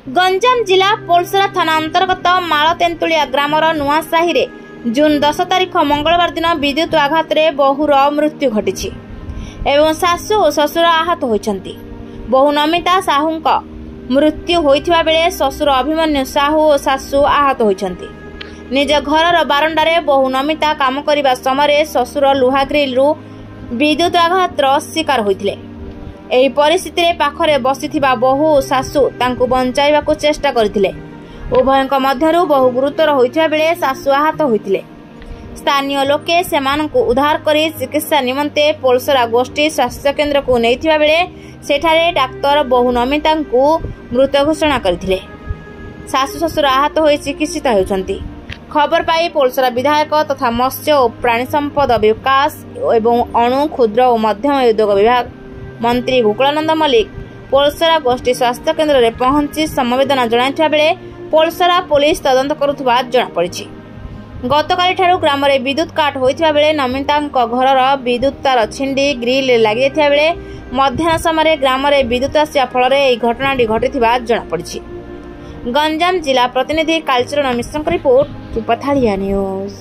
गंजाम जिला पोलसरा थाना अंतर्गत माल तेंतुलिया ग्रामर नुआसाही रे जून 10 तारिख मंगलवार दिन विद्युत आघात रे बहुर मृत्यु घटी एवं सासु और ससुर आहत होइछंती। बहु नमिता साहू मृत्यु होइथिबा बेले ससुर अभिमन्यु साहू और सासु आहत होइछंती। निज घर बारंडारे बहु नमिता काम करिबा समय ससुर लुहा ग्रिल रु विद्युत आघात शिकार होइथिले। एही परिस्थिति रे पाखरे बसिथिबा बहु सासु तांकु बंचाइबाकु चेष्टा करथिले। उभयଙ୍କ ମଧ୍ୟରୁ बहु गुरुतर होइथिबा बेले सासु आहत होइथिले। स्थानीय लोके सेमानंकु उद्धार करी चिकित्सा निमंते पोलसरा गोष्ठी स्वास्थ्य केन्द्र को नेइथिबा बेले सेठारे डाक्टर बहु नमितांकु मृत घोषणा करथिले। सासु ससुर आहत होई चिकित्सित होउछंती। खबर पाई पोलसरा विधायक तथा मत्स्य और प्राणी संपद विकास एवं अणु क्षुद्र और मध्यम उद्योग विभाग मंत्री गोकुलानंद मल्लिक पोलसरा गोष्ठी स्वास्थ्य केन्द्र में पहुंची समवेदना जणाइथिबा बेले पोलसरा पुलिस तदंत करुथबा जणा पड़िछि। गतकाली ठारू ग्राम में विद्युत काट होइथिबा बेले नमितांक घरर विद्युत तार छिंडी ग्रिल लागि जाइथिबा बेले मध्याह्न समय ग्राम में विद्युत आसिया फल एही घटनाटी घटिथिबा जणा पड़िछि। गंजाम जिला प्रतिनिधि कालचरण मिश्रଙ୍କ रिपोर्ट सुपथालिया न्यूज।